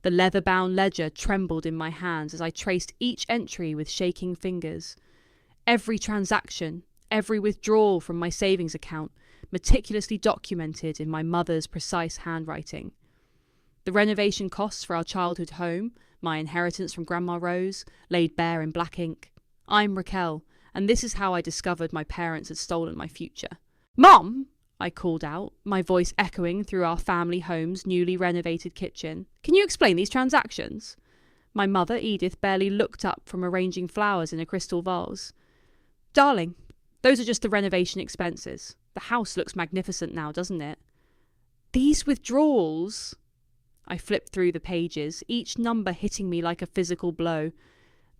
The leather-bound ledger trembled in my hands as I traced each entry with shaking fingers. Every transaction, every withdrawal from my savings account, meticulously documented in my mother's precise handwriting. The renovation costs for our childhood home, my inheritance from Grandma Rose, laid bare in black ink. I'm Raquel, and this is how I discovered my parents had stolen my future. "Mom!" I called out, my voice echoing through our family home's newly renovated kitchen. "Can you explain these transactions?" My mother, Edith, barely looked up from arranging flowers in a crystal vase. "Darling, those are just the renovation expenses. The house looks magnificent now, doesn't it?" "These withdrawals..." I flipped through the pages, each number hitting me like a physical blow.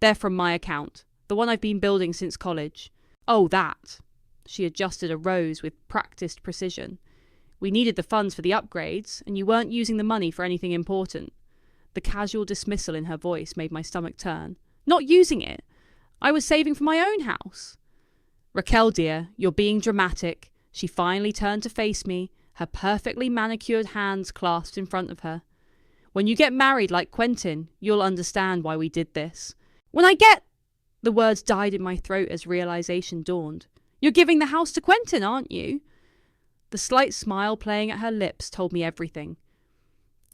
"They're from my account, the one I've been building since college." "Oh, that." She adjusted a rose with practiced precision. "We needed the funds for the upgrades, and you weren't using the money for anything important." The casual dismissal in her voice made my stomach turn. "Not using it? I was saving for my own house." "Raquel, dear, you're being dramatic." She finally turned to face me, her perfectly manicured hands clasped in front of her. "When you get married like Quentin, you'll understand why we did this." "When I get..." The words died in my throat as realization dawned. "You're giving the house to Quentin, aren't you?" The slight smile playing at her lips told me everything.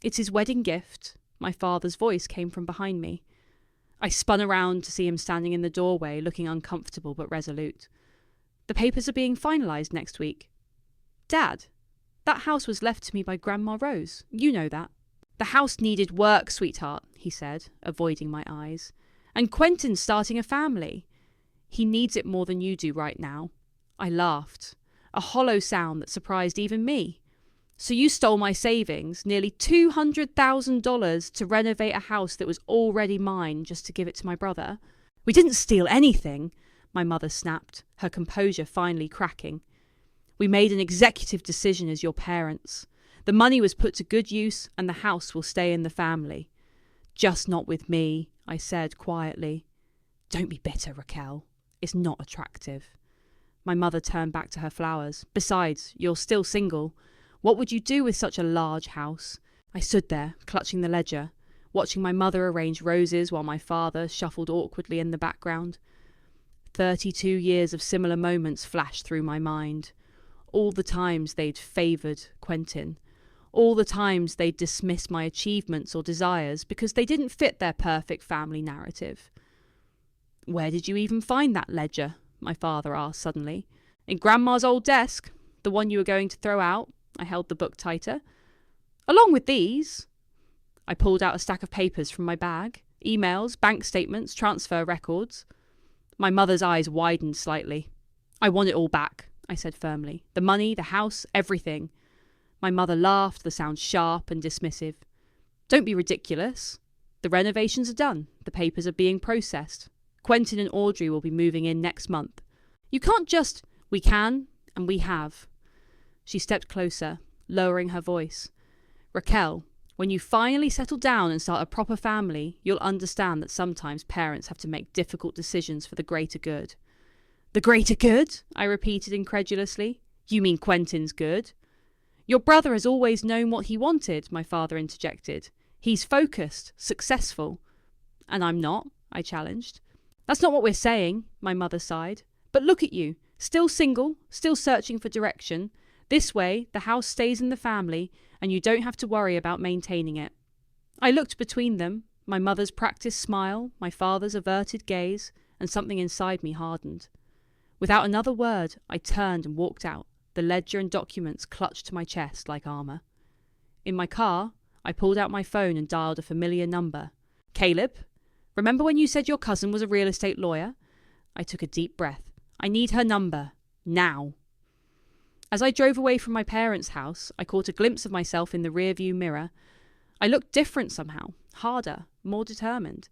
"It's his wedding gift." My father's voice came from behind me. I spun around to see him standing in the doorway, looking uncomfortable but resolute. "The papers are being finalised next week." "Dad, that house was left to me by Grandma Rose. You know that." "The house needed work, sweetheart," he said, avoiding my eyes. "And Quentin's starting a family. He needs it more than you do right now." I laughed, a hollow sound that surprised even me. "So you stole my savings, nearly $200,000, to renovate a house that was already mine just to give it to my brother?" "We didn't steal anything," my mother snapped, her composure finally cracking. "We made an executive decision as your parents. The money was put to good use and the house will stay in the family." "Just not with me," I said quietly. "Don't be bitter, Raquel. It's not attractive." My mother turned back to her flowers. "Besides, you're still single. What would you do with such a large house?" I stood there, clutching the ledger, watching my mother arrange roses while my father shuffled awkwardly in the background. 32 years of similar moments flashed through my mind. All the times they'd favoured Quentin. All the times they'd dismissed my achievements or desires because they didn't fit their perfect family narrative. "Where did you even find that ledger?" my father asked suddenly. "In Grandma's old desk, the one you were going to throw out." I held the book tighter. "Along with these." I pulled out a stack of papers from my bag. Emails, bank statements, transfer records. My mother's eyes widened slightly. "I want it all back," I said firmly. "The money, the house, everything." My mother laughed, the sound sharp and dismissive. "Don't be ridiculous. The renovations are done. The papers are being processed. Quentin and Audrey will be moving in next month. You can't just..." "We can, and we have." She stepped closer, lowering her voice. "Raquel, when you finally settle down and start a proper family, you'll understand that sometimes parents have to make difficult decisions for the greater good." "The greater good?" I repeated incredulously. "You mean Quentin's good?" "Your brother has always known what he wanted," my father interjected. "He's focused, successful." "And I'm not," I challenged. "That's not what we're saying," my mother sighed. "But look at you, still single, still searching for direction. This way, the house stays in the family, and you don't have to worry about maintaining it." I looked between them, my mother's practiced smile, my father's averted gaze, and something inside me hardened. Without another word, I turned and walked out, the ledger and documents clutched to my chest like armour. In my car, I pulled out my phone and dialed a familiar number. "Caleb? Remember when you said your cousin was a real estate lawyer?" I took a deep breath. "I need her number. Now." As I drove away from my parents' house, I caught a glimpse of myself in the rearview mirror. I looked different somehow, harder, more determined.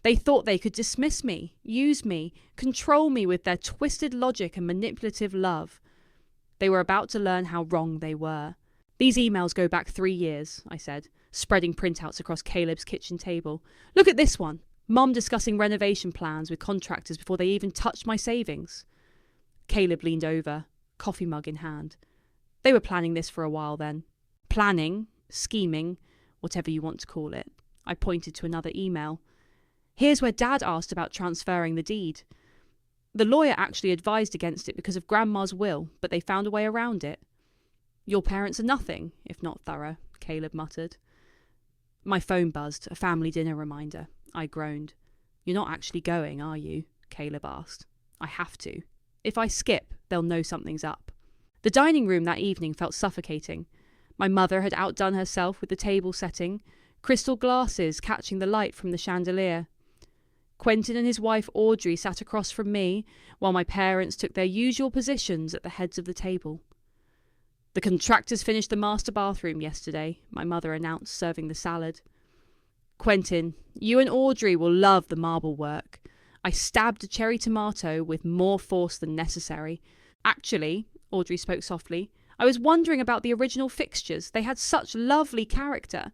They thought they could dismiss me, use me, control me with their twisted logic and manipulative love. They were about to learn how wrong they were. "These emails go back 3 years," I said, spreading printouts across Caleb's kitchen table. "Look at this one. Mum discussing renovation plans with contractors before they even touched my savings." Caleb leaned over, coffee mug in hand. "They were planning this for a while then." Planning, scheming, whatever you want to call it. I pointed to another email. Here's where Dad asked about transferring the deed. The lawyer actually advised against it because of Grandma's will, but they found a way around it. Your parents are nothing, if not thorough, Caleb muttered. My phone buzzed, a family dinner reminder. I groaned. You're not actually going, are you? Caleb asked. I have to. If I skip, they'll know something's up. The dining room that evening felt suffocating. My mother had outdone herself with the table setting, crystal glasses catching the light from the chandelier. Quentin and his wife Audrey sat across from me, while my parents took their usual positions at the heads of the table. The contractors finished the master bathroom yesterday, my mother announced, serving the salad. Quentin, you and Audrey will love the marble work. I stabbed a cherry tomato with more force than necessary. Actually, Audrey spoke softly, I was wondering about the original fixtures. They had such lovely character.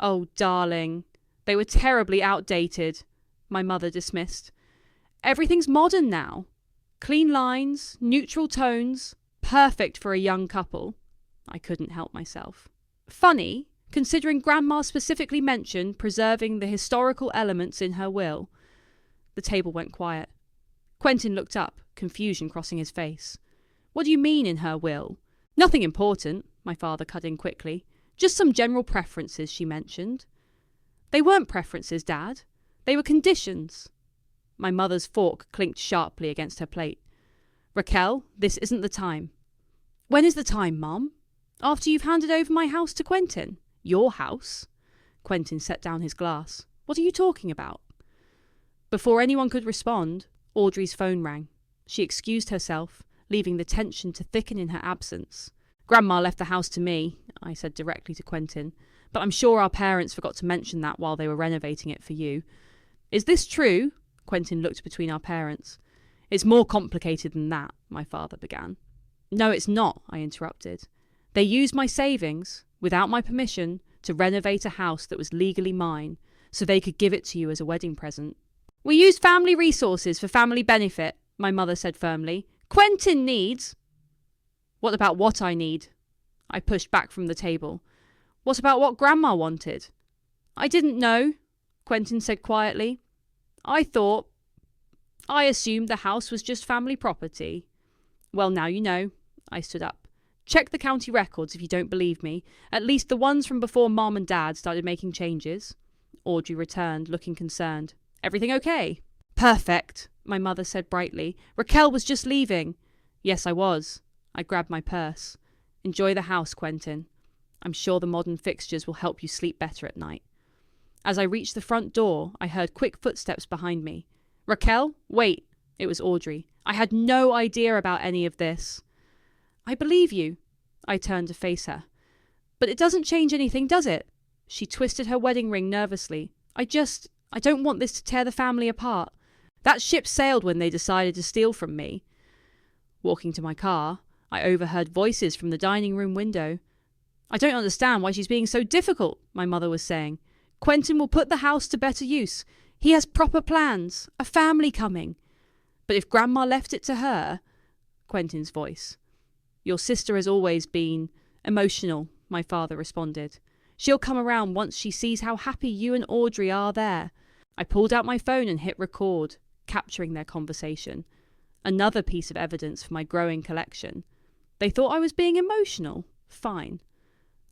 Oh, darling, they were terribly outdated, my mother dismissed. Everything's modern now. Clean lines, neutral tones, perfect for a young couple. I couldn't help myself. Funny, considering Grandma specifically mentioned preserving the historical elements in her will. The table went quiet. Quentin looked up, confusion crossing his face. What do you mean in her will? Nothing important, my father cut in quickly. Just some general preferences she mentioned. They weren't preferences, Dad. They were conditions. My mother's fork clinked sharply against her plate. Raquel, this isn't the time. When is the time, Mum? After you've handed over my house to Quentin. Your house? Quentin set down his glass. What are you talking about? Before anyone could respond, Audrey's phone rang. She excused herself, leaving the tension to thicken in her absence. Grandma left the house to me, I said directly to Quentin, but I'm sure our parents forgot to mention that while they were renovating it for you. Is this true? Quentin looked between our parents. It's more complicated than that, my father began. No, it's not, I interrupted. They used my savings, without my permission, to renovate a house that was legally mine, so they could give it to you as a wedding present. We used family resources for family benefit, my mother said firmly. Quentin needs... What about what I need? I pushed back from the table. What about what Grandma wanted? I didn't know, Quentin said quietly. I assumed the house was just family property. Well, now you know. I stood up. Check the county records if you don't believe me. At least the ones from before Mom and Dad started making changes. Audrey returned, looking concerned. Everything okay? Perfect, my mother said brightly. Raquel was just leaving. Yes, I was. I grabbed my purse. Enjoy the house, Quentin. I'm sure the modern fixtures will help you sleep better at night. As I reached the front door, I heard quick footsteps behind me. Raquel, wait. It was Audrey. I had no idea about any of this. I believe you. I turned to face her. But it doesn't change anything, does it? She twisted her wedding ring nervously. I don't want this to tear the family apart. That ship sailed when they decided to steal from me. Walking to my car, I overheard voices from the dining room window. I don't understand why she's being so difficult, my mother was saying. Quentin will put the house to better use. He has proper plans, a family coming. But if Grandma left it to her... Quentin's voice. Your sister has always been emotional, my father responded. She'll come around once she sees how happy you and Audrey are there. I pulled out my phone and hit record, capturing their conversation. Another piece of evidence for my growing collection. They thought I was being emotional. Fine.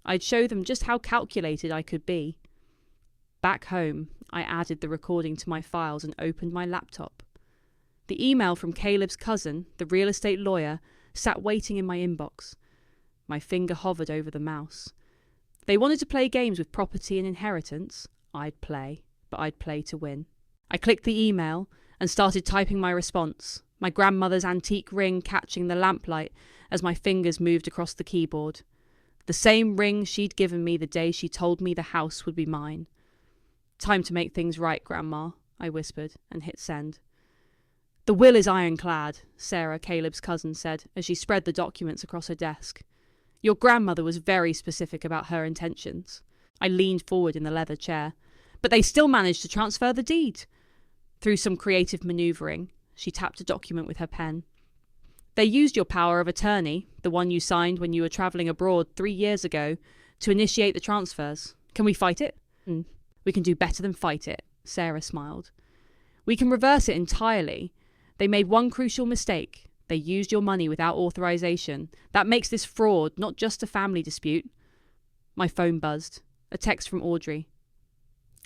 I'd show them just how calculated I could be. Back home, I added the recording to my files and opened my laptop. The email from Caleb's cousin, the real estate lawyer, sat waiting in my inbox. My finger hovered over the mouse. They wanted to play games with property and inheritance. I'd play, but I'd play to win. I clicked the email and started typing my response, my grandmother's antique ring catching the lamplight as my fingers moved across the keyboard. The same ring she'd given me the day she told me the house would be mine. Time to make things right, Grandma, I whispered and hit send. The will is ironclad, Sarah, Caleb's cousin, said as she spread the documents across her desk. Your grandmother was very specific about her intentions. I leaned forward in the leather chair. But they still managed to transfer the deed. Through some creative manoeuvring, she tapped a document with her pen. They used your power of attorney, the one you signed when you were travelling abroad 3 years ago, to initiate the transfers. Can we fight it? We can do better than fight it, Sarah smiled. We can reverse it entirely. They made one crucial mistake. They used your money without authorization. That makes this fraud, not just a family dispute. My phone buzzed. A text from Audrey.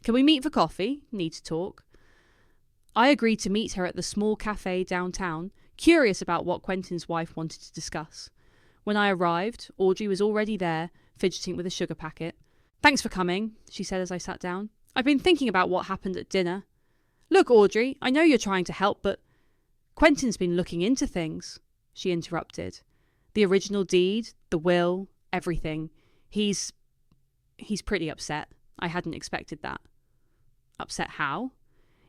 Can we meet for coffee? Need to talk. I agreed to meet her at the small cafe downtown, curious about what Quentin's wife wanted to discuss. When I arrived, Audrey was already there, fidgeting with a sugar packet. Thanks for coming, she said as I sat down. I've been thinking about what happened at dinner. Look, Audrey, I know you're trying to help, but Quentin's been looking into things, she interrupted. The original deed, the will, everything. He's pretty upset. I hadn't expected that. Upset how?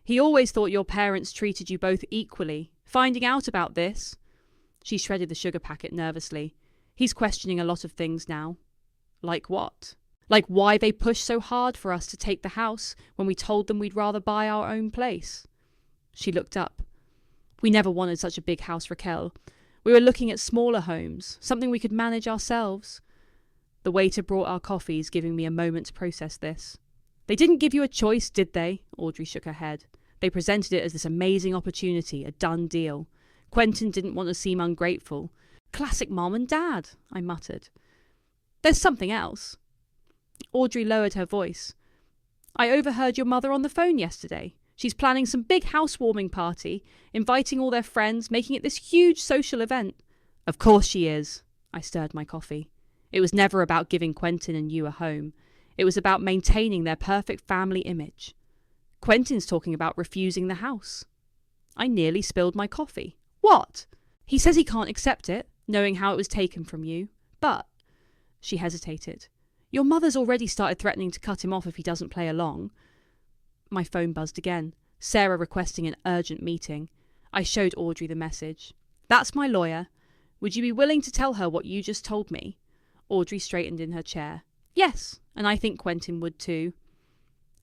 He always thought your parents treated you both equally. Finding out about this... She shredded the sugar packet nervously. He's questioning a lot of things now. Like what? Like why they pushed so hard for us to take the house when we told them we'd rather buy our own place. She looked up. We never wanted such a big house, Raquel. We were looking at smaller homes, something we could manage ourselves. The waiter brought our coffees, giving me a moment to process this. They didn't give you a choice, did they? Audrey shook her head. They presented it as this amazing opportunity, a done deal. Quentin didn't want to seem ungrateful. Classic mom and dad, I muttered. There's something else. Audrey lowered her voice. I overheard your mother on the phone yesterday. She's planning some big housewarming party, inviting all their friends, making it this huge social event. Of course she is. I stirred my coffee. It was never about giving Quentin and you a home. It was about maintaining their perfect family image. Quentin's talking about refusing the house. I nearly spilled my coffee. What? He says he can't accept it, knowing how it was taken from you. But... She hesitated. Your mother's already started threatening to cut him off if he doesn't play along. My phone buzzed again. Sarah requesting an urgent meeting. I showed Audrey the message. That's my lawyer. Would you be willing to tell her what you just told me? Audrey straightened in her chair. Yes, and I think Quentin would too.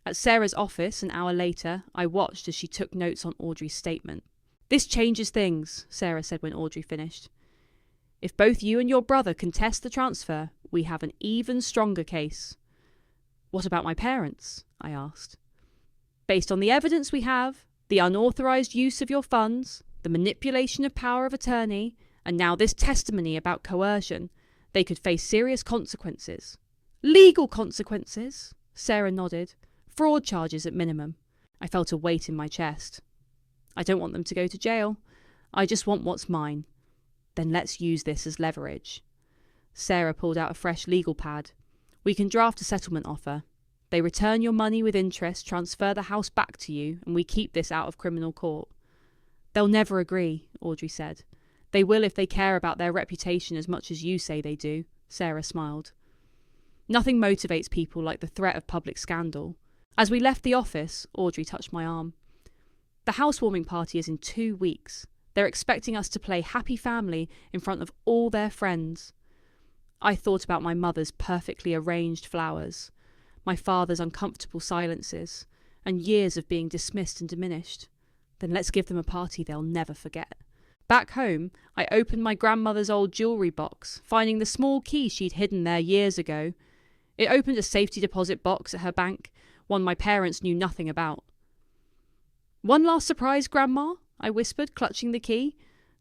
At Sarah's office, an hour later, I watched as she took notes on Audrey's statement. This changes things, Sarah said when Audrey finished. If both you and your brother contest the transfer, we have an even stronger case. What about my parents? I asked. Based on the evidence we have, the unauthorized use of your funds, the manipulation of power of attorney, and now this testimony about coercion, they could face serious consequences. Legal consequences? Sarah nodded. Fraud charges at minimum. I felt a weight in my chest. I don't want them to go to jail. I just want what's mine. Then let's use this as leverage. Sarah pulled out a fresh legal pad. We can draft a settlement offer. They return your money with interest, transfer the house back to you, and we keep this out of criminal court. They'll never agree, Audrey said. They will if they care about their reputation as much as you say they do, Sarah smiled. Nothing motivates people like the threat of public scandal. As we left the office, Audrey touched my arm. The housewarming party is in 2 weeks. They're expecting us to play happy family in front of all their friends. I thought about my mother's perfectly arranged flowers, my father's uncomfortable silences, and years of being dismissed and diminished. Then let's give them a party they'll never forget. Back home, I opened my grandmother's old jewellery box, finding the small key she'd hidden there years ago. It opened a safety deposit box at her bank, one my parents knew nothing about. One last surprise, Grandma, I whispered, clutching the key.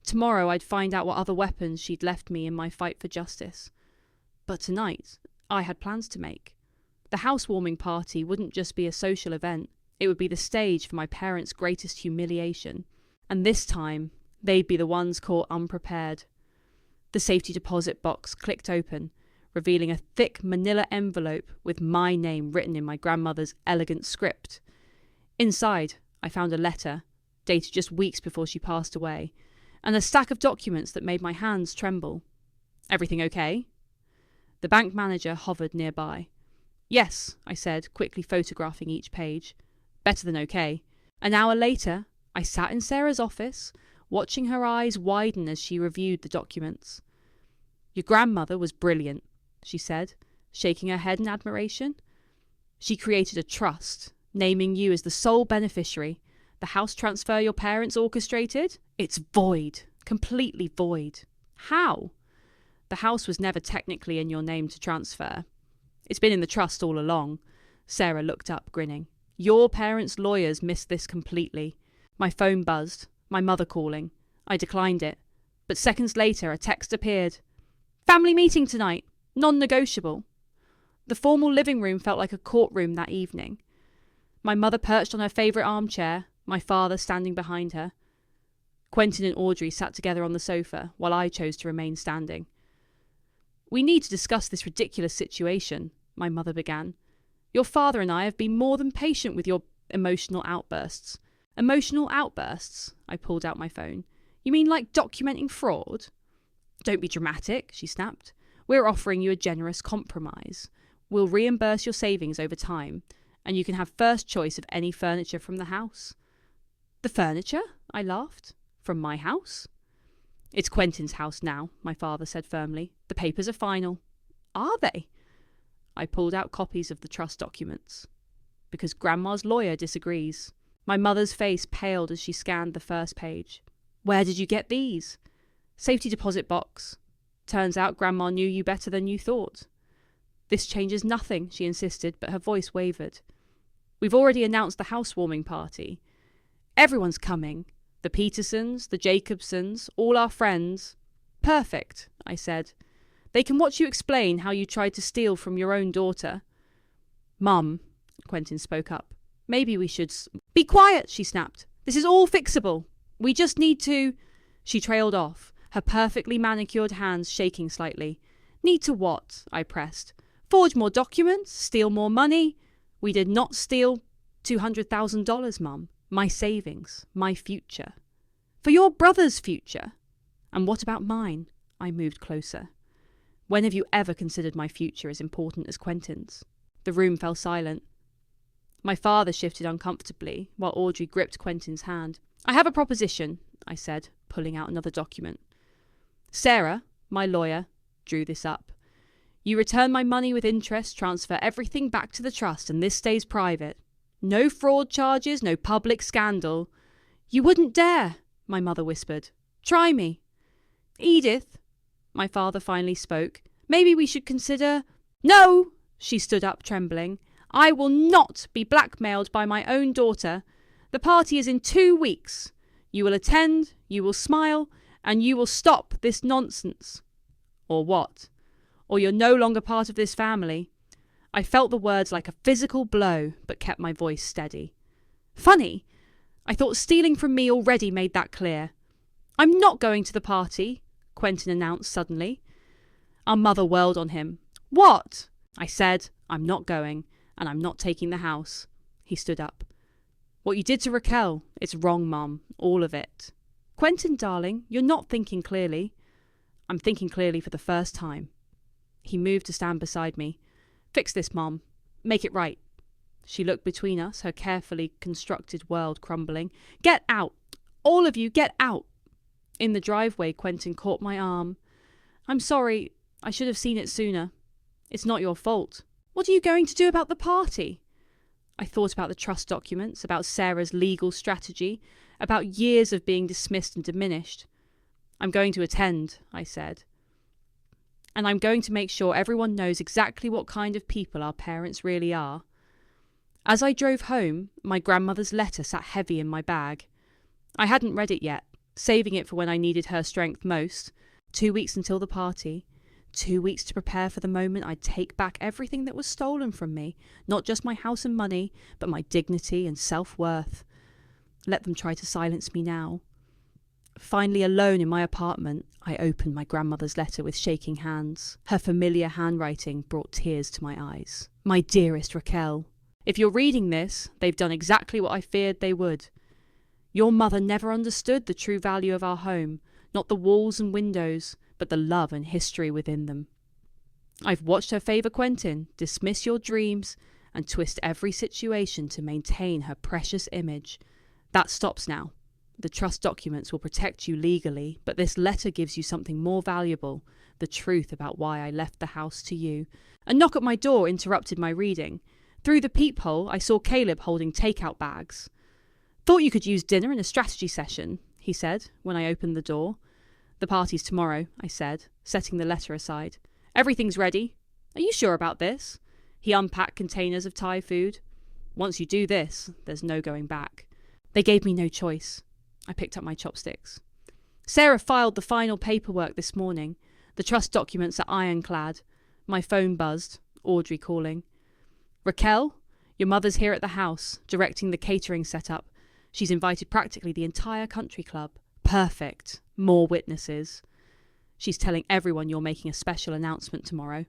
Tomorrow I'd find out what other weapons she'd left me in my fight for justice. But tonight, I had plans to make. The housewarming party wouldn't just be a social event. It would be the stage for my parents' greatest humiliation. And this time, they'd be the ones caught unprepared. The safety deposit box clicked open, revealing a thick manila envelope with my name written in my grandmother's elegant script. Inside, I found a letter, dated just weeks before she passed away, and a stack of documents that made my hands tremble. Everything okay? The bank manager hovered nearby. Yes, I said, quickly photographing each page. Better than okay. An hour later, I sat in Sarah's office, watching her eyes widen as she reviewed the documents. Your grandmother was brilliant, she said, shaking her head in admiration. She created a trust, naming you as the sole beneficiary. The house transfer your parents orchestrated? It's void. Completely void. How? The house was never technically in your name to transfer. It's been in the trust all along. Sarah looked up, grinning. Your parents' lawyers missed this completely. My phone buzzed. My mother calling. I declined it. But seconds later, a text appeared. Family meeting tonight. Non-negotiable. The formal living room felt like a courtroom that evening. My mother perched on her favourite armchair, my father standing behind her. Quentin and Audrey sat together on the sofa, while I chose to remain standing. We need to discuss this ridiculous situation, my mother began. Your father and I have been more than patient with your emotional outbursts. Emotional outbursts? I pulled out my phone. You mean like documenting fraud? Don't be dramatic, she snapped. We're offering you a generous compromise. We'll reimburse your savings over time, and you can have first choice of any furniture from the house. The furniture? I laughed. From my house? It's Quentin's house now, my father said firmly. The papers are final. Are they? I pulled out copies of the trust documents. Because Grandma's lawyer disagrees. My mother's face paled as she scanned the first page. Where did you get these? Safety deposit box. Turns out Grandma knew you better than you thought. This changes nothing, she insisted, but her voice wavered. We've already announced the housewarming party. Everyone's coming. The Petersons, the Jacobsons, all our friends. Perfect, I said. They can watch you explain how you tried to steal from your own daughter. Mum, Quentin spoke up. Maybe we should... Be quiet, she snapped. This is all fixable. We just need to... She trailed off, her perfectly manicured hands shaking slightly. Need to what? I pressed. Forge more documents? Steal more money? We did not steal $200,000, Mum. My savings. My future. For your brother's future. And what about mine? I moved closer. When have you ever considered my future as important as Quentin's? The room fell silent. My father shifted uncomfortably, while Audrey gripped Quentin's hand. I have a proposition, I said, pulling out another document. Sarah, my lawyer, drew this up. You return my money with interest, transfer everything back to the trust, and this stays private. No fraud charges, no public scandal. You wouldn't dare, my mother whispered. Try me. Edith, my father finally spoke. Maybe we should consider... No, she stood up, trembling. I will not be blackmailed by my own daughter. The party is in 2 weeks. You will attend, you will smile, and you will stop this nonsense. Or what? Or you're no longer part of this family. I felt the words like a physical blow, but kept my voice steady. Funny. I thought stealing from me already made that clear. I'm not going to the party, Quentin announced suddenly. Our mother whirled on him. What? I said, I'm not going, and I'm not taking the house. He stood up. What you did to Raquel, it's wrong, Mum. All of it. Quentin, darling, you're not thinking clearly. I'm thinking clearly for the first time. He moved to stand beside me. Fix this, Mom. Make it right. She looked between us, her carefully constructed world crumbling. Get out! All of you, get out! In the driveway, Quentin caught my arm. I'm sorry. I should have seen it sooner. It's not your fault. What are you going to do about the party? I thought about the trust documents, about Sarah's legal strategy, about years of being dismissed and diminished. I'm going to attend, I said. And I'm going to make sure everyone knows exactly what kind of people our parents really are. As I drove home, my grandmother's letter sat heavy in my bag. I hadn't read it yet, saving it for when I needed her strength most. 2 weeks until the party. 2 weeks to prepare for the moment I'd take back everything that was stolen from me, not just my house and money, but my dignity and self-worth. Let them try to silence me now. Finally alone in my apartment, I opened my grandmother's letter with shaking hands. Her familiar handwriting brought tears to my eyes. My dearest Raquel, if you're reading this, they've done exactly what I feared they would. Your mother never understood the true value of our home, not the walls and windows, but the love and history within them. I've watched her favour Quentin, dismiss your dreams, and twist every situation to maintain her precious image. That stops now. The trust documents will protect you legally, but this letter gives you something more valuable, the truth about why I left the house to you. A knock at my door interrupted my reading. Through the peephole, I saw Caleb holding take-out bags. Thought you could use dinner in a strategy session, he said, when I opened the door. The party's tomorrow, I said, setting the letter aside. Everything's ready. Are you sure about this? He unpacked containers of Thai food. Once you do this, there's no going back. They gave me no choice. I picked up my chopsticks. Sarah filed the final paperwork this morning. The trust documents are ironclad. My phone buzzed. Audrey calling. Raquel, your mother's here at the house, directing the catering setup. She's invited practically the entire country club. Perfect. More witnesses. She's telling everyone you're making a special announcement tomorrow.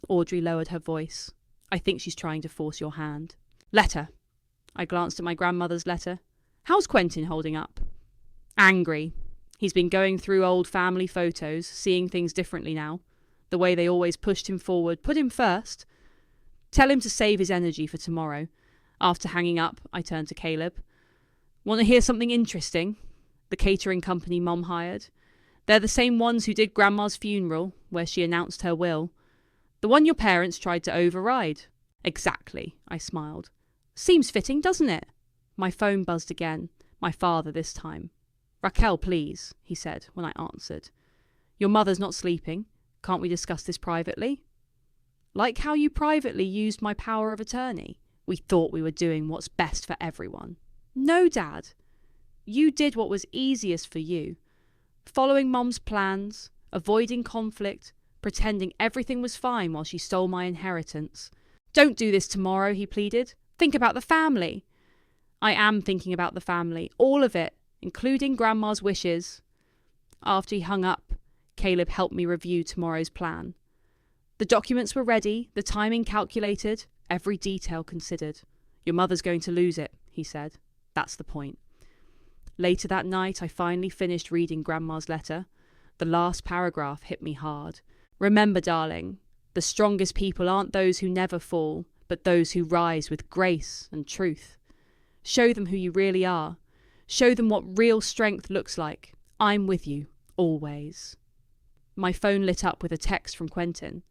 Audrey lowered her voice. I think she's trying to force your hand. Letter. I glanced at my grandmother's letter. How's Quentin holding up? Angry. He's been going through old family photos, seeing things differently now. The way they always pushed him forward, put him first. Tell him to save his energy for tomorrow. After hanging up, I turned to Caleb. Want to hear something interesting? The catering company Mom hired. They're the same ones who did Grandma's funeral, where she announced her will. The one your parents tried to override. Exactly, I smiled. Seems fitting, doesn't it? My phone buzzed again. My father this time. Raquel, please, he said when I answered. Your mother's not sleeping. Can't we discuss this privately? Like how you privately used my power of attorney. We thought we were doing what's best for everyone. No, Dad. You did what was easiest for you. Following Mom's plans, avoiding conflict, pretending everything was fine while she stole my inheritance. Don't do this tomorrow, he pleaded. Think about the family. I am thinking about the family, all of it, including Grandma's wishes. After he hung up, Caleb helped me review tomorrow's plan. The documents were ready, the timing calculated, every detail considered. Your mother's going to lose it, he said. That's the point. Later that night, I finally finished reading Grandma's letter. The last paragraph hit me hard. Remember, darling, the strongest people aren't those who never fall, but those who rise with grace and truth. Show them who you really are. Show them what real strength looks like. I'm with you, always. My phone lit up with a text from Quentin.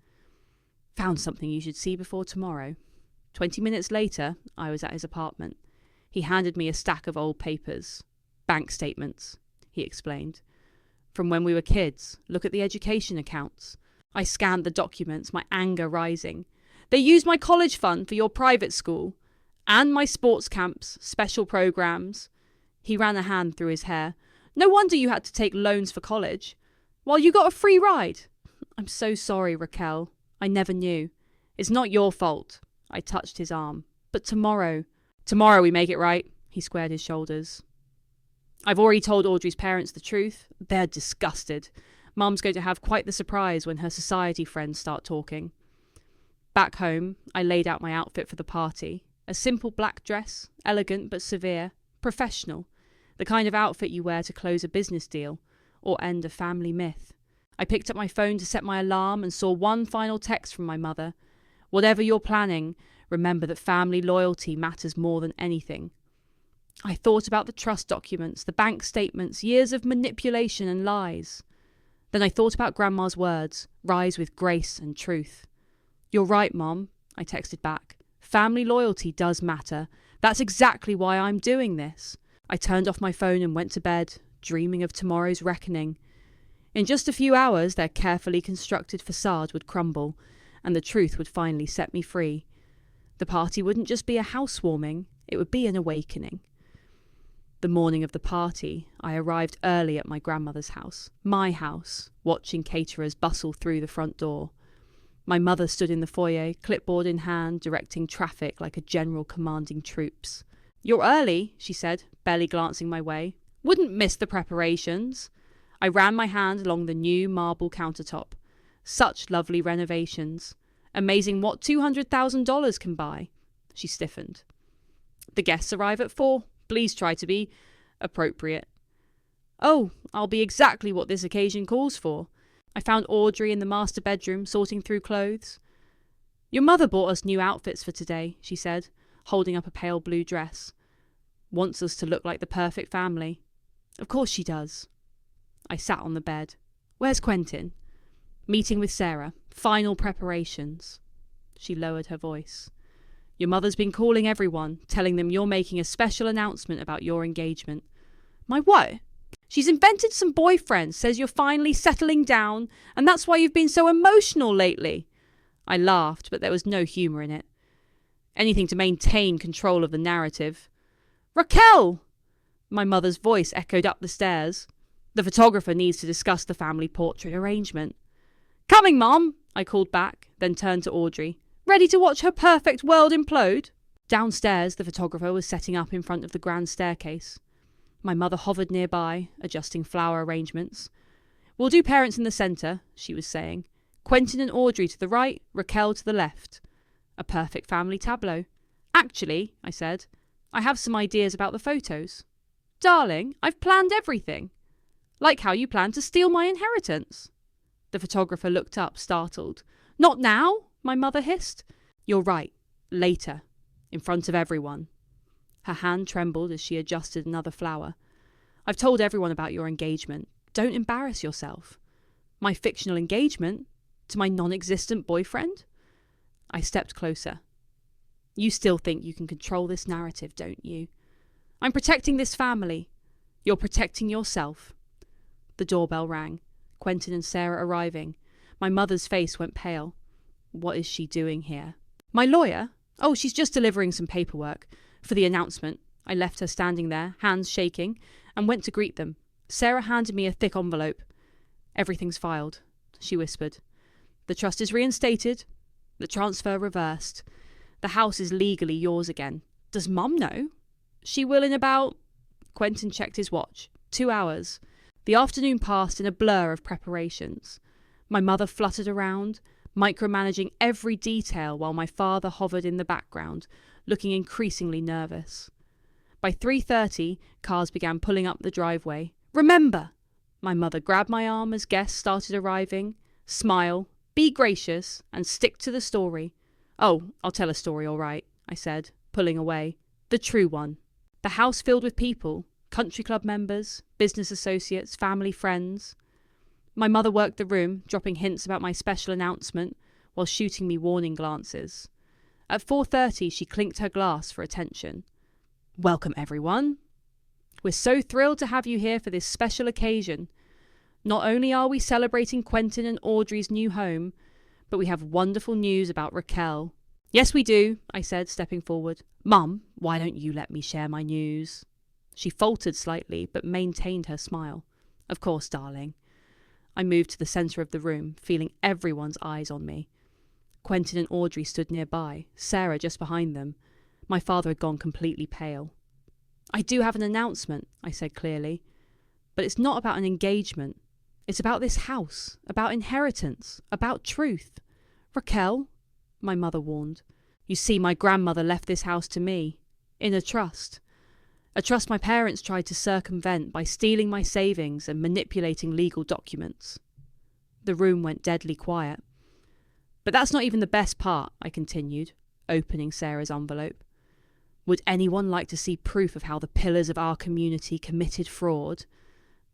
Found something you should see before tomorrow. 20 minutes later, I was at his apartment. He handed me a stack of old papers. Bank statements, he explained. From when we were kids, look at the education accounts. I scanned the documents, my anger rising. They used my college fund for your private school, and my sports camps, special programs. He ran a hand through his hair. No wonder you had to take loans for college. Well, you got a free ride. I'm so sorry, Raquel. I never knew. It's not your fault. I touched his arm. But tomorrow we make it right. He squared his shoulders. I've already told Audrey's parents the truth. They're disgusted. Mum's going to have quite the surprise when her society friends start talking. Back home, I laid out my outfit for the party. A simple black dress, elegant but severe, professional. The kind of outfit you wear to close a business deal or end a family myth. I picked up my phone to set my alarm and saw one final text from my mother. Whatever you're planning, remember that family loyalty matters more than anything. I thought about the trust documents, the bank statements, years of manipulation and lies. Then I thought about Grandma's words, rise with grace and truth. You're right, Mom, I texted back. Family loyalty does matter. That's exactly why I'm doing this. I turned off my phone and went to bed, dreaming of tomorrow's reckoning. In just a few hours, their carefully constructed facade would crumble, and the truth would finally set me free. The party wouldn't just be a housewarming, it would be an awakening. The morning of the party, I arrived early at my grandmother's house, my house, watching caterers bustle through the front door. My mother stood in the foyer, clipboard in hand, directing traffic like a general commanding troops. You're early, she said, barely glancing my way. Wouldn't miss the preparations. I ran my hand along the new marble countertop. Such lovely renovations. Amazing what $200,000 can buy. She stiffened. The guests arrive at 4. Please try to be appropriate. Oh, I'll be exactly what this occasion calls for. I found Audrey in the master bedroom sorting through clothes. Your mother bought us new outfits for today, she said, holding up a pale blue dress. Wants us to look like the perfect family. Of course she does. I sat on the bed. Where's Quentin? Meeting with Sarah. Final preparations. She lowered her voice. Your mother's been calling everyone, telling them you're making a special announcement about your engagement. My what? She's invented some boyfriend, says you're finally settling down, and that's why you've been so emotional lately. I laughed, but there was no humour in it. Anything to maintain control of the narrative. Raquel! My mother's voice echoed up the stairs. The photographer needs to discuss the family portrait arrangement. Coming, Mum, I called back, then turned to Audrey. Ready to watch her perfect world implode? Downstairs, the photographer was setting up in front of the grand staircase. My mother hovered nearby, adjusting flower arrangements. We'll do parents in the centre, she was saying. Quentin and Audrey to the right, Raquel to the left. A perfect family tableau. Actually, I said, I have some ideas about the photos. Darling, I've planned everything. Like how you planned to steal my inheritance. The photographer looked up, startled. Not now, my mother hissed. You're right. Later. In front of everyone. Her hand trembled as she adjusted another flower. I've told everyone about your engagement. Don't embarrass yourself. My fictional engagement? To my non-existent boyfriend? I stepped closer. You still think you can control this narrative, don't you? I'm protecting this family. You're protecting yourself. The doorbell rang. Quentin and Sarah arriving. My mother's face went pale. What is she doing here? My lawyer? Oh, she's just delivering some paperwork. For the announcement. I left her standing there, hands shaking, and went to greet them. Sarah handed me a thick envelope. Everything's filed, she whispered. The trust is reinstated. The transfer reversed. The house is legally yours again. Does Mum know? She will in about... Quentin checked his watch. 2 hours. The afternoon passed in a blur of preparations. My mother fluttered around, micromanaging every detail while my father hovered in the background, looking increasingly nervous. By 3:30, cars began pulling up the driveway. Remember! My mother grabbed my arm as guests started arriving. Smile, be gracious, and stick to the story. Oh, I'll tell a story all right, I said, pulling away. The true one. The house filled with people, country club members, business associates, family, friends. My mother worked the room, dropping hints about my special announcement while shooting me warning glances. At 4:30, she clinked her glass for attention. Welcome, everyone. We're so thrilled to have you here for this special occasion. Not only are we celebrating Quentin and Audrey's new home, but we have wonderful news about Raquel. Yes, we do, I said, stepping forward. Mum, why don't you let me share my news? She faltered slightly, but maintained her smile. Of course, darling. I moved to the centre of the room, feeling everyone's eyes on me. Quentin and Audrey stood nearby, Sarah just behind them. My father had gone completely pale. I do have an announcement, I said clearly. But it's not about an engagement. It's about this house, about inheritance, about truth. Raquel, my mother warned. You see, my grandmother left this house to me, in a trust. A trust my parents tried to circumvent by stealing my savings and manipulating legal documents. The room went deadly quiet. But that's not even the best part, I continued, opening Sarah's envelope. Would anyone like to see proof of how the pillars of our community committed fraud?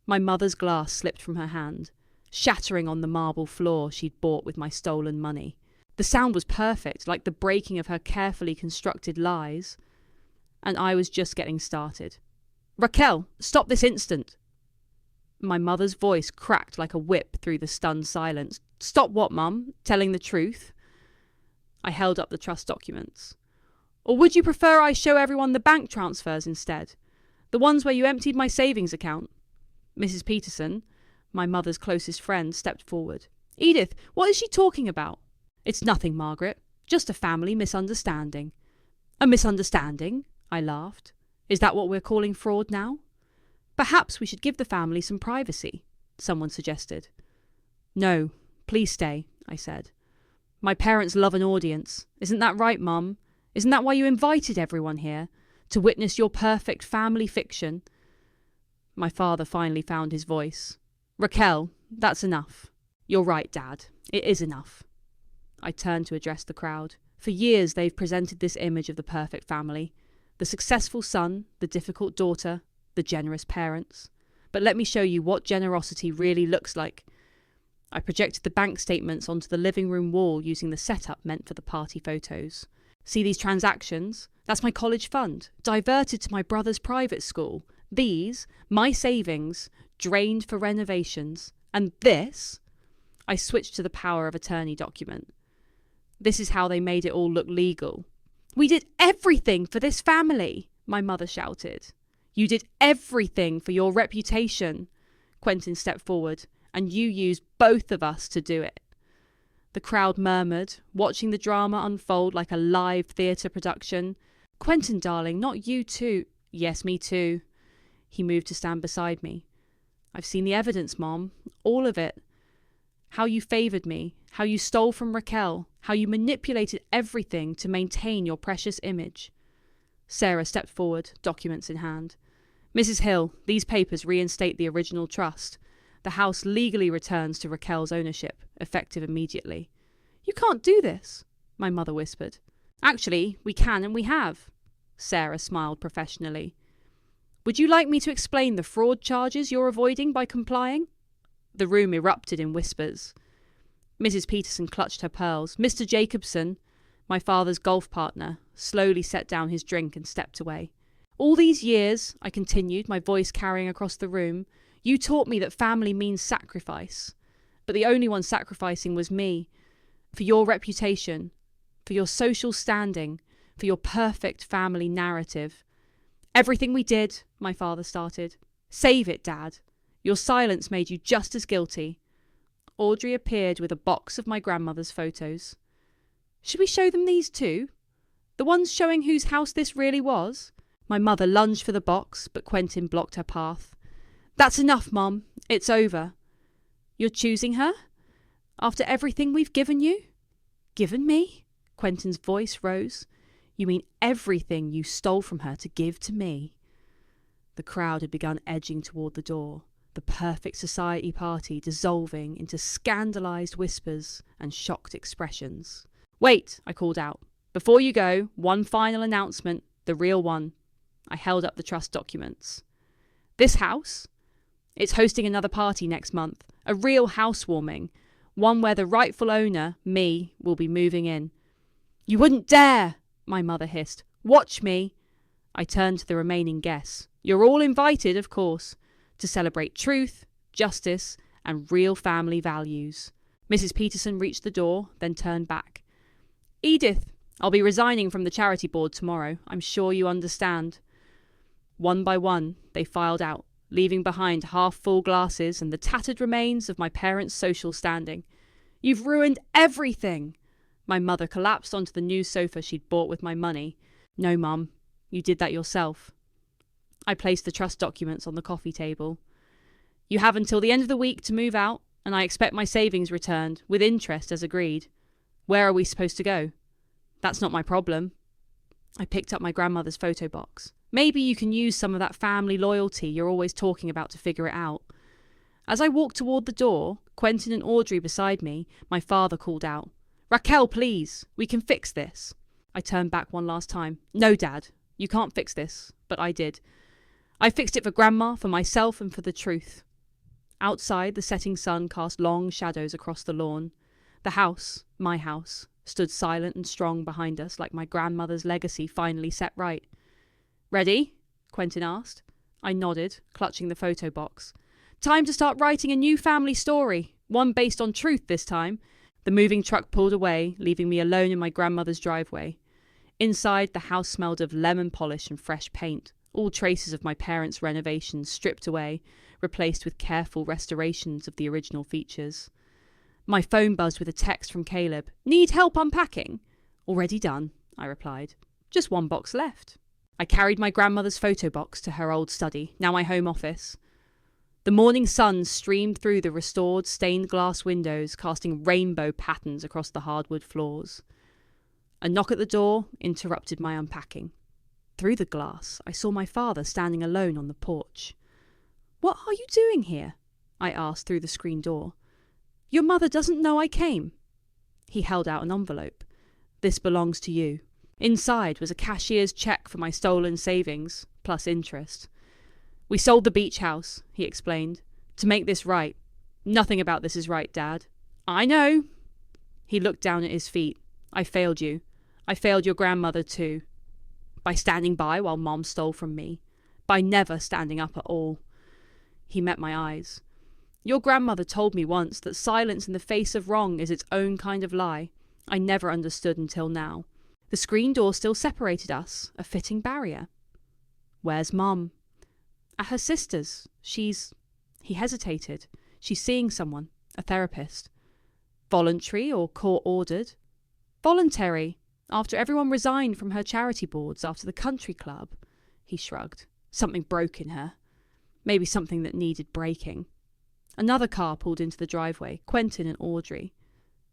My mother's glass slipped from her hand, shattering on the marble floor she'd bought with my stolen money. The sound was perfect, like the breaking of her carefully constructed lies. And I was just getting started. Raquel, stop this instant! My mother's voice cracked like a whip through the stunned silence. Stop what, Mum? Telling the truth? I held up the trust documents. Or would you prefer I show everyone the bank transfers instead? The ones where you emptied my savings account? Mrs. Peterson, my mother's closest friend, stepped forward. Edith, what is she talking about? It's nothing, Margaret. Just a family misunderstanding. A misunderstanding? I laughed. Is that what we're calling fraud now? Perhaps we should give the family some privacy, someone suggested. No, please stay, I said. My parents love an audience. Isn't that right, Mum? Isn't that why you invited everyone here? To witness your perfect family fiction? My father finally found his voice. Raquel, that's enough. You're right, Dad. It is enough. I turned to address the crowd. For years they've presented this image of the perfect family. The successful son, the difficult daughter, the generous parents. But let me show you what generosity really looks like. I projected the bank statements onto the living room wall using the setup meant for the party photos. See these transactions? That's my college fund, diverted to my brother's private school. These, my savings, drained for renovations. And this? I switched to the power of attorney document. This is how they made it all look legal. We did everything for this family, my mother shouted. You did everything for your reputation. Quentin stepped forward, and you used both of us to do it. The crowd murmured, watching the drama unfold like a live theatre production. Quentin, darling, not you too. Yes, me too. He moved to stand beside me. I've seen the evidence, Mom. All of it. How you favoured me, how you stole from Raquel, how you manipulated everything to maintain your precious image. Sarah stepped forward, documents in hand. Mrs. Hill, these papers reinstate the original trust. The house legally returns to Raquel's ownership, effective immediately. You can't do this, my mother whispered. Actually, we can and we have. Sarah smiled professionally. Would you like me to explain the fraud charges you're avoiding by complying? The room erupted in whispers. Mrs. Peterson clutched her pearls. Mr. Jacobson, my father's golf partner, slowly set down his drink and stepped away. All these years, I continued, my voice carrying across the room, you taught me that family means sacrifice. But the only one sacrificing was me. For your reputation, for your social standing, for your perfect family narrative. Everything we did, my father started. Save it, Dad. Your silence made you just as guilty. Audrey appeared with a box of my grandmother's photos. Should we show them these too? The ones showing whose house this really was? My mother lunged for the box, but Quentin blocked her path. That's enough, Mom. It's over. You're choosing her? After everything we've given you? Given me? Quentin's voice rose. You mean everything you stole from her to give to me? The crowd had begun edging toward the door, the perfect society party dissolving into scandalised whispers and shocked expressions. Wait, I called out. Before you go, one final announcement, the real one. I held up the trust documents. This house? It's hosting another party next month, a real housewarming, one where the rightful owner, me, will be moving in. You wouldn't dare, my mother hissed. Watch me. I turned to the remaining guests. You're all invited, of course, to celebrate truth, justice, and real family values. Mrs. Peterson reached the door, then turned back. Edith, I'll be resigning from the charity board tomorrow. I'm sure you understand. One by one, they filed out, leaving behind half-full glasses and the tattered remains of my parents' social standing. You've ruined everything! My mother collapsed onto the new sofa she'd bought with my money. No, Mum, you did that yourself. I placed the trust documents on the coffee table. You have until the end of the week to move out, and I expect my savings returned, with interest as agreed. Where are we supposed to go? That's not my problem. I picked up my grandmother's photo box. Maybe you can use some of that family loyalty you're always talking about to figure it out. As I walked toward the door, Quentin and Audrey beside me, my father called out, Raquel, please, we can fix this. I turned back one last time. No, Dad, you can't fix this, but I did. I fixed it for Grandma, for myself, and for the truth. Outside, the setting sun cast long shadows across the lawn. The house, my house, stood silent and strong behind us, like my grandmother's legacy finally set right. Ready? Quentin asked. I nodded, clutching the photo box. Time to start writing a new family story, one based on truth this time. The moving truck pulled away, leaving me alone in my grandmother's driveway. Inside, the house smelled of lemon polish and fresh paint, all traces of my parents' renovations stripped away, replaced with careful restorations of the original features. My phone buzzed with a text from Caleb. Need help unpacking? Already done, I replied. Just one box left. I carried my grandmother's photo box to her old study, now my home office. The morning sun streamed through the restored stained glass windows, casting rainbow patterns across the hardwood floors. A knock at the door interrupted my unpacking. Through the glass, I saw my father standing alone on the porch. What are you doing here? I asked through the screen door. Your mother doesn't know I came. He held out an envelope. This belongs to you. Inside was a cashier's cheque for my stolen savings, plus interest. We sold the beach house, he explained, to make this right. Nothing about this is right, Dad. I know. He looked down at his feet. I failed you. I failed your grandmother too. By standing by while Mom stole from me. By never standing up at all. He met my eyes. Your grandmother told me once that silence in the face of wrong is its own kind of lie. I never understood until now. The screen door still separated us, a fitting barrier. Where's Mum? At her sister's. He hesitated. She's seeing someone, a therapist. Voluntary or court-ordered? Voluntary, after everyone resigned from her charity boards after the country club. He shrugged. Something broke in her. Maybe something that needed breaking. Another car pulled into the driveway, Quentin and Audrey.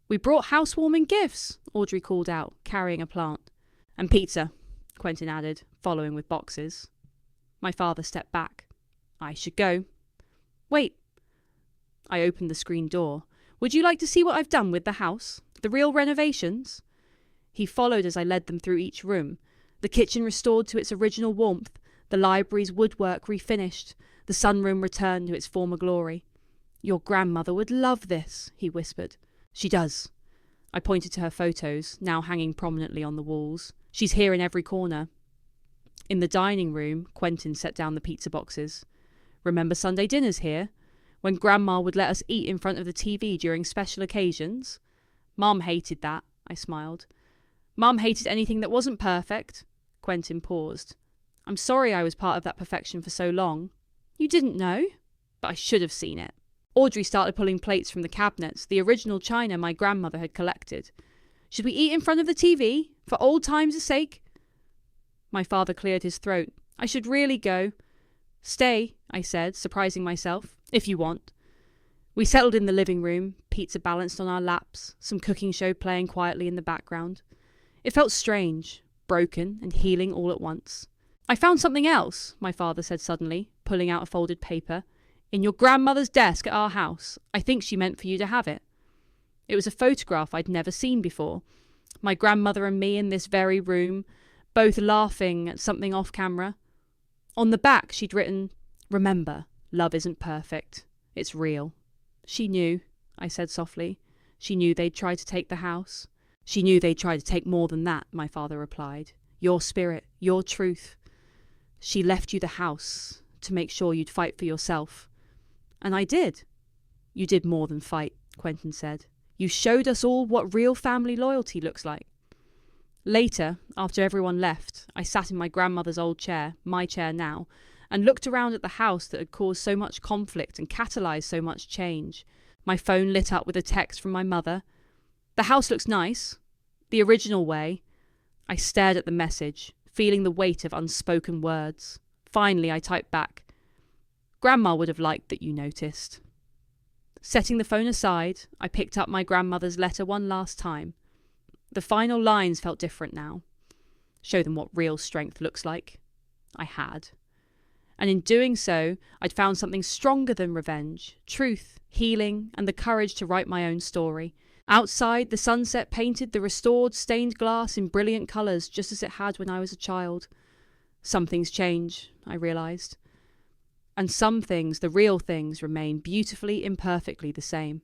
We brought housewarming gifts, Audrey called out, carrying a plant. And pizza, Quentin added, following with boxes. My father stepped back. I should go. Wait. I opened the screen door. Would you like to see what I've done with the house? The real renovations? He followed as I led them through each room. The kitchen restored to its original warmth, the library's woodwork refinished, the sunroom returned to its former glory. Your grandmother would love this, he whispered. She does. I pointed to her photos, now hanging prominently on the walls. She's here in every corner. In the dining room, Quentin set down the pizza boxes. Remember Sunday dinners here? When Grandma would let us eat in front of the TV during special occasions? Mum hated that, I smiled. Mum hated anything that wasn't perfect. Quentin paused. I'm sorry I was part of that perfection for so long. You didn't know, but I should have seen it. Audrey started pulling plates from the cabinets, the original china my grandmother had collected. Should we eat in front of the TV, for old times' sake? My father cleared his throat. I should really go. Stay, I said, surprising myself, if you want. We settled in the living room, pizza balanced on our laps, some cooking show playing quietly in the background. It felt strange, broken and healing all at once. I found something else, my father said suddenly, pulling out a folded paper. In your grandmother's desk at our house. I think she meant for you to have it. It was a photograph I'd never seen before. My grandmother and me in this very room, both laughing at something off camera. On the back she'd written, Remember, love isn't perfect. It's real. She knew, I said softly. She knew they'd try to take the house. She knew they'd try to take more than that, my father replied. Your spirit, your truth. She left you the house to make sure you'd fight for yourself. And I did. You did more than fight, Quentin said. You showed us all what real family loyalty looks like. Later, after everyone left, I sat in my grandmother's old chair, my chair now, and looked around at the house that had caused so much conflict and catalysed so much change. My phone lit up with a text from my mother. The house looks nice. The original way. I stared at the message, feeling the weight of unspoken words. Finally, I typed back. Grandma would have liked that you noticed. Setting the phone aside, I picked up my grandmother's letter one last time. The final lines felt different now. Show them what real strength looks like. I had. And in doing so, I'd found something stronger than revenge, truth, healing, and the courage to write my own story. Outside, the sunset painted the restored stained glass in brilliant colours just as it had when I was a child. Some things change, I realised. And some things, the real things, remain beautifully, imperfectly the same.